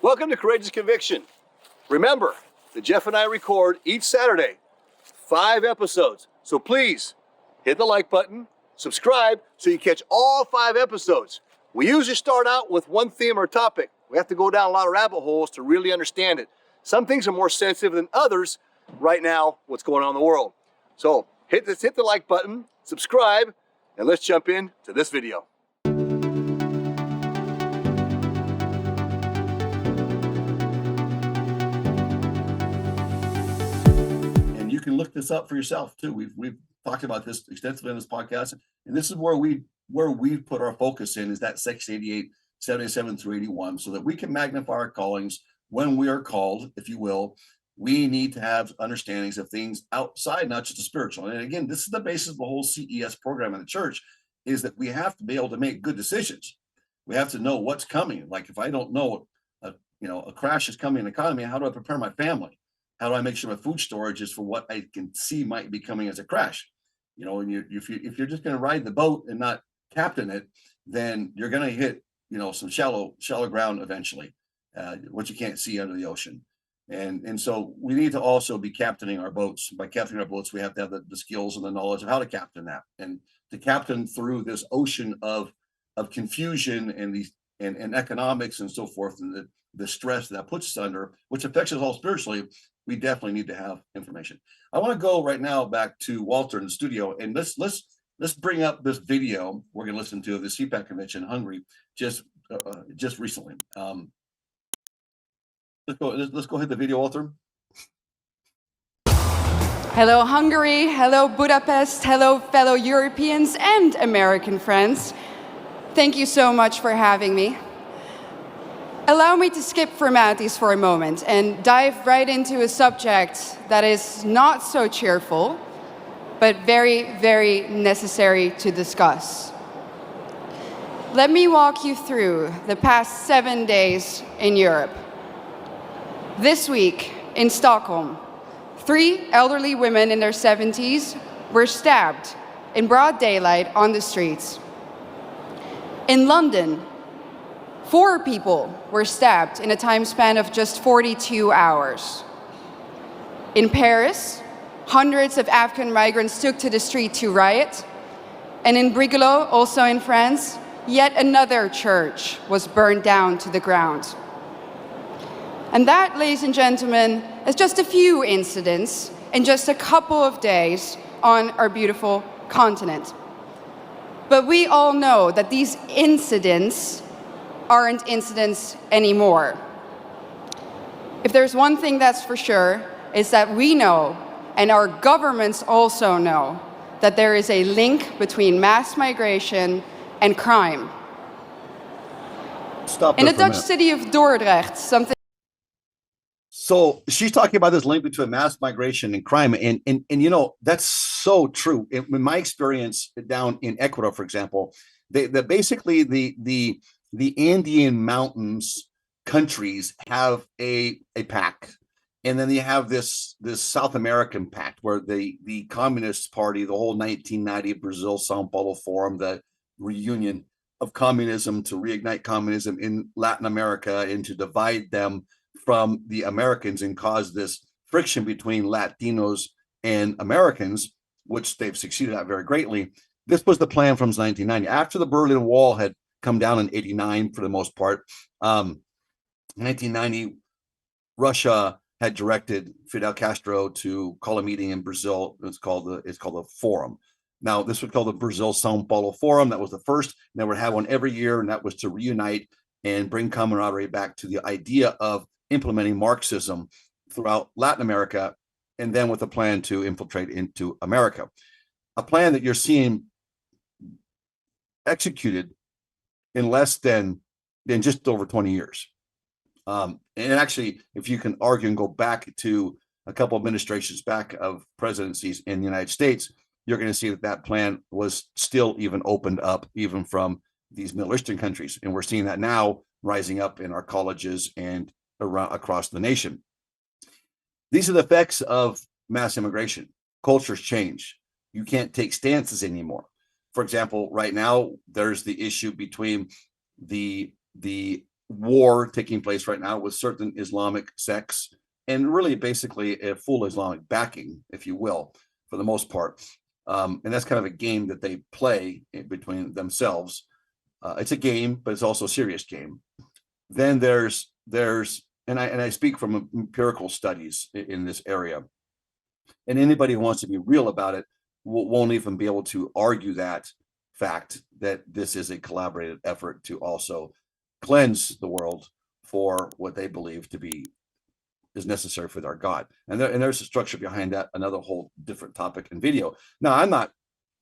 Welcome to Courageous Conviction. Remember that Jeff and I record each Saturday 5 episodes. So please hit the like button, subscribe so you catch all 5 episodes. We usually start out with one theme or topic. We have to go down a lot of rabbit holes to really understand it. Some things are more sensitive than others right now, what's going on in the world. So hit the like button, subscribe, and let's jump into this video. And you can look this up for yourself too. We've talked about this extensively in this podcast, and this is where we put our focus in, is that 688, 77 through 81, so that we can magnify our callings when we are called, if you will. We need to have understandings of things outside, not just the spiritual. And again, this is the basis of the whole CES program in the church, is that we have to be able to make good decisions. We have to know what's coming. Like if I don't know, a crash is coming in the economy, how do I prepare my family? How do I make sure my food storage is for what I can see might be coming as a crash? And if you're just going to ride the boat and not captain it, then you're going to hit, some shallow ground eventually, what you can't see under the ocean. And so we need to also be captaining our boats. By captaining our boats, we have to have the skills and the knowledge of how to captain that, and to captain through this ocean of confusion and economics and so forth, and the stress that puts us under, which affects us all spiritually. We definitely need to have information. I want to go right now back to Walter in the studio, and let's bring up this video we're going to listen to of the CPAC convention in Hungary just recently. Let's go hit the video, Walter. Hello, Hungary. Hello, Budapest. Hello, fellow Europeans and American friends. Thank you so much for having me. Allow me to skip formalities for a moment and dive right into a subject that is not so cheerful, but very, very necessary to discuss. Let me walk you through the past 7 days in Europe. This week in Stockholm, 3 elderly women in their 70s were stabbed in broad daylight on the streets. In London, 4 people were stabbed in a time span of just 42 hours. In Paris, hundreds of African migrants took to the street to riot. And in Brigalow, also in France, yet another church was burned down to the ground. And that, ladies and gentlemen, is just a few incidents in just a couple of days on our beautiful continent. But we all know that these incidents aren't incidents anymore. If there's one thing that's for sure, is that we know, and our governments also know, that there is a link between mass migration and crime. Stop in the Dutch city of Dordrecht, something. So she's talking about this link between mass migration and crime, and that's so true. In my experience down in Ecuador, for example, basically the Andean mountains countries have a pact, and then you have this South American pact where the Communist Party, the whole 1990 Brazil Sao Paulo Forum, the reunion of communism to reignite communism in Latin America and to divide them from the Americans and cause this friction between Latinos and Americans, which they've succeeded at very greatly. This was the plan from 1990. After the Berlin Wall had come down in 89 for the most part, 1990, Russia had directed Fidel Castro to call a meeting in Brazil. It's called the Forum. Now, this was called the Brazil Sao Paulo Forum. That was the first. And they would have one every year, and that was to reunite and bring camaraderie back to the idea of implementing Marxism throughout Latin America, and then with a plan to infiltrate into America. A plan that you're seeing executed in less than just over 20 years. And actually, if you can argue and go back to a couple of administrations back of presidencies in the United States, you're going to see that plan was still even opened up, even from these Middle Eastern countries. And we're seeing that now rising up in our colleges and around across the nation. These are the effects of mass immigration. Cultures change. You can't take stances anymore. For example, right now, there's the issue between the war taking place right now with certain Islamic sects, and really basically a full Islamic backing, if you will, for the most part. And that's kind of a game that they play between themselves. It's a game, but it's also a serious game. Then there's and I speak from empirical studies in this area, and anybody who wants to be real about it won't even be able to argue that fact that this is a collaborated effort to also cleanse the world for what they believe to be is necessary for their God. And there's a structure behind that, another whole different topic and video. Now, I'm not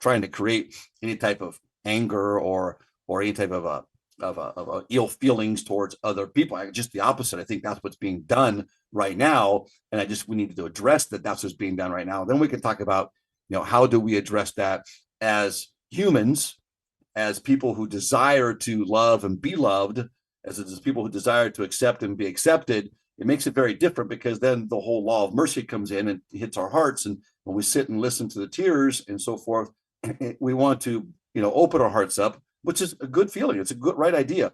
trying to create any type of anger or any type of a ill feelings towards other people. Just the opposite. I think that's what's being done right now, and we need to address that. That's what's being done right now. Then we can talk about, how do we address that as humans, as people who desire to love and be loved, as people who desire to accept and be accepted. It makes it very different, because then the whole law of mercy comes in and hits our hearts. And when we sit and listen to the tears and so forth, we want to, open our hearts up, which is a good feeling. It's a good, right idea.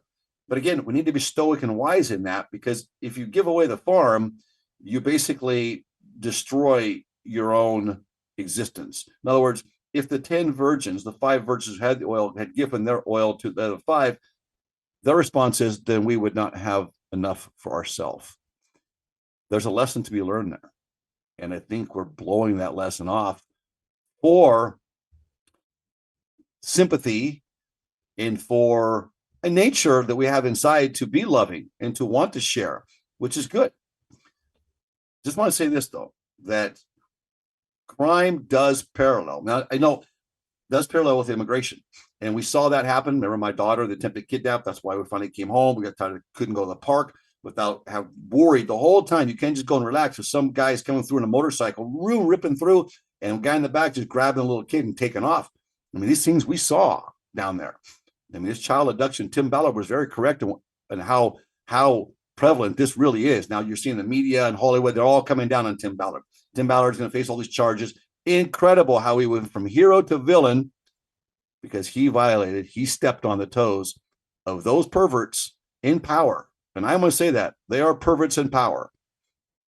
But again, we need to be stoic and wise in that, because if you give away the farm, you basically destroy your own existence. In other words, if the 10 virgins, the 5 virgins who had the oil, had given their oil to the other 5, their response is, then we would not have enough for ourselves. There's a lesson to be learned there. And I think we're blowing that lesson off for sympathy and for a nature that we have inside to be loving and to want to share, which is good. Just want to say this, though, that crime does parallel. Now, I know does parallel with immigration. And we saw that happen. Remember my daughter, the attempted kidnap. That's why we finally came home. We got tired, couldn't go to the park without having worried the whole time. You can't just go and relax. If some guy's coming through in a motorcycle, ripping through, and a guy in the back just grabbing a little kid and taking off. I mean, these things we saw down there. I mean, this child abduction, Tim Ballard was very correct in how prevalent this really is. Now you're seeing the media and Hollywood, they're all coming down on Tim Ballard. Tim Ballard's going to face all these charges. Incredible how he went from hero to villain, because he stepped on the toes of those perverts in power. And I'm going to say that they are perverts in power,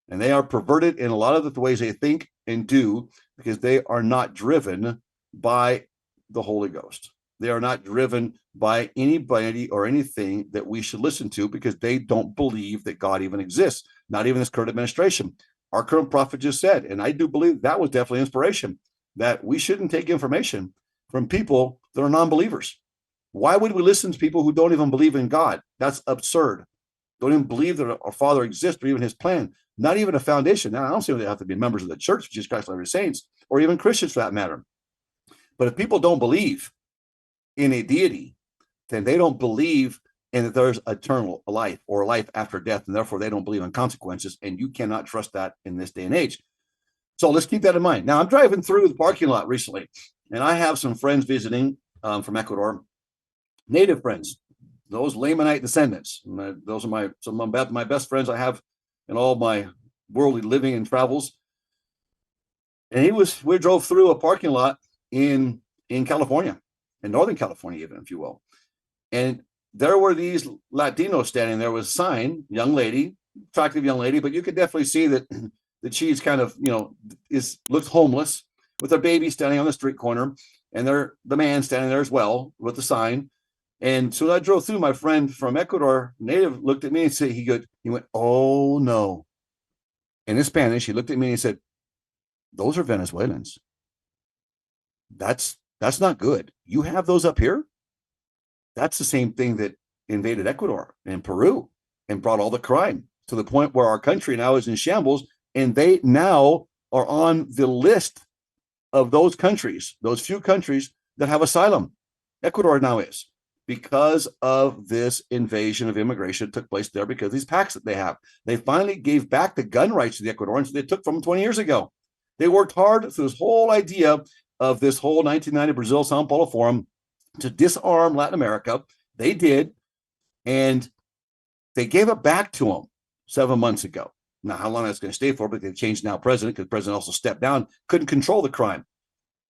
and they are perverted in a lot of the ways they think and do, because they are not driven by the Holy Ghost. They are not driven by anybody or anything that we should listen to, because they don't believe that God even exists, not even this current administration. Our current prophet just said, and I do believe that was definitely inspiration, that we shouldn't take information from people that are non-believers. Why would we listen to people who don't even believe in God? That's absurd. Don't even believe that our Father exists or even his plan, not even a foundation. Now, I don't say they have to be members of the church, Jesus Christ, Latter-day Saints, or even Christians for that matter. But if people don't believe in a deity, then they don't believe in that there's eternal life or life after death, and therefore they don't believe in consequences, and you cannot trust that in this day and age. So let's keep that in mind. Now, I'm driving through the parking lot recently, and I have some friends visiting from Ecuador, native friends, those Lamanite descendants. Those are some of my best friends I have in all my worldly living and travels. And we drove through a parking lot in California, in Northern California, even, if you will. And there were these Latinos standing. There was a sign, young lady, attractive young lady, but you could definitely see that she's kind of, looks homeless, with her baby standing on the street corner, and the man standing there as well with the sign. And so I drove through, my friend from Ecuador, native, looked at me and said, he went, "Oh no." And in Spanish, he looked at me and he said, "Those are Venezuelans. That's not good. You have those up here? That's the same thing that invaded Ecuador and Peru and brought all the crime to the point where our country now is in shambles, and they now are on the list of those countries, those few countries that have asylum. Ecuador now is, because of this invasion of immigration that took place there, because of these pacts that they have. They finally gave back the gun rights to the Ecuadorians they took from them 20 years ago. They worked hard through this whole idea of this whole 1990 Brazil Sao Paulo Forum to disarm Latin America. They did, and they gave it back to them 7 months ago. Now, how long that's going to stay for, but they've changed now president, because the president also stepped down, couldn't control the crime.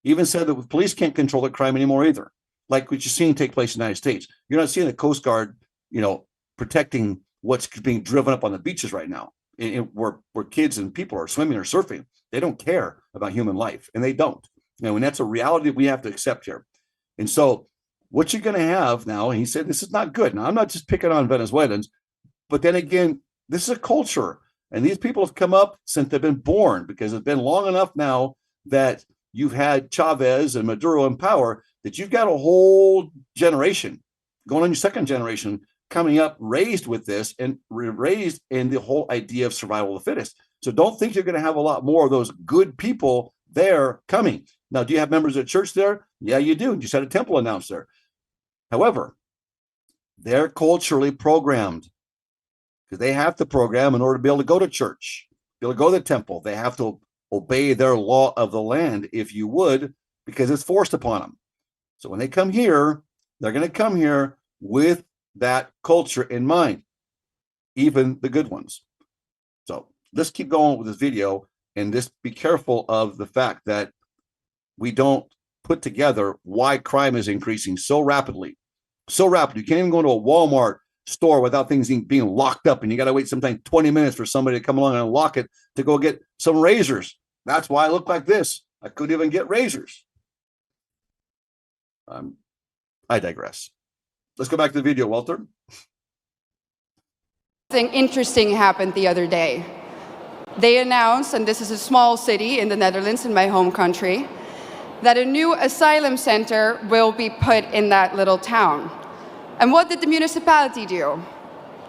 Even said that the police can't control the crime anymore either, like what you're seeing take place in the United States. You're not seeing the Coast Guard, protecting what's being driven up on the beaches right now, where kids and people are swimming or surfing. They don't care about human life, and they don't. And that's a reality we have to accept here. And so what you're going to have now, and he said, this is not good. Now, I'm not just picking on Venezuelans, but then again, this is a culture. And these people have come up since they've been born, because it's been long enough now that you've had Chavez and Maduro in power, that you've got a whole generation, going on your second generation, coming up, raised with this and raised in the whole idea of survival of the fittest. So don't think you're going to have a lot more of those good people there coming. Now, do you have members of the church there? Yeah, you do. You just had a temple announced there. However, they're culturally programmed, because they have to program in order to be able to go to church, be able to go to the temple. They have to obey their law of the land, if you would, because it's forced upon them. So when they come here, they're going to come here with that culture in mind, even the good ones. So let's keep going with this video, and just be careful of the fact that we don't put together why crime is increasing so rapidly. So rapidly. You can't even go into a Walmart store without things being locked up, and you got to wait sometimes 20 minutes for somebody to come along and unlock it to go get some razors. That's why I look like this. I couldn't even get razors. I digress. Let's go back to the video, Walter. Something interesting happened the other day. They announced, and this is a small city in the Netherlands, in my home country, that a new asylum center will be put in that little town. And what did the municipality do?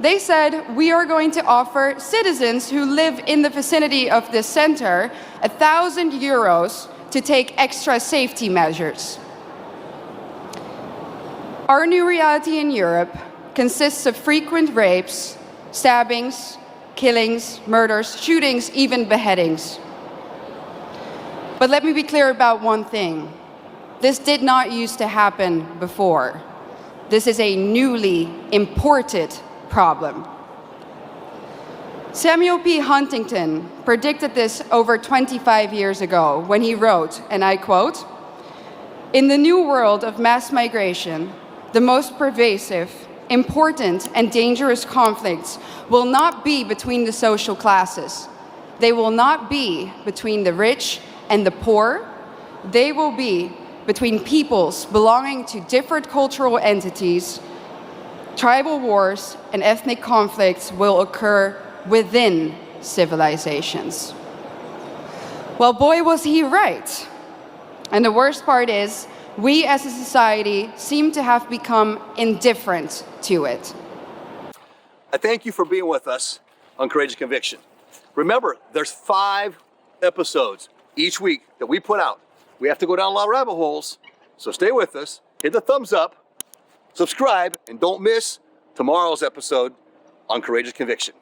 They said, we are going to offer citizens who live in the vicinity of this center 1,000 euros to take extra safety measures. Our new reality in Europe consists of frequent rapes, stabbings, killings, murders, shootings, even beheadings. But let me be clear about one thing. This did not used to happen before. This is a newly imported problem. Samuel P. Huntington predicted this over 25 years ago when he wrote, and I quote, "In the new world of mass migration, the most pervasive, important, and dangerous conflicts will not be between the social classes. They will not be between the rich and the poor. They will be between peoples belonging to different cultural entities. Tribal wars and ethnic conflicts will occur within civilizations." Well, boy, was he right. And the worst part is, we as a society seem to have become indifferent to it. I thank you for being with us on Courageous Conviction. Remember, there's 5 episodes each week that we put out. We have to go down a lot of rabbit holes, so stay with us, hit the thumbs up, subscribe, and don't miss tomorrow's episode on Courageous Conviction.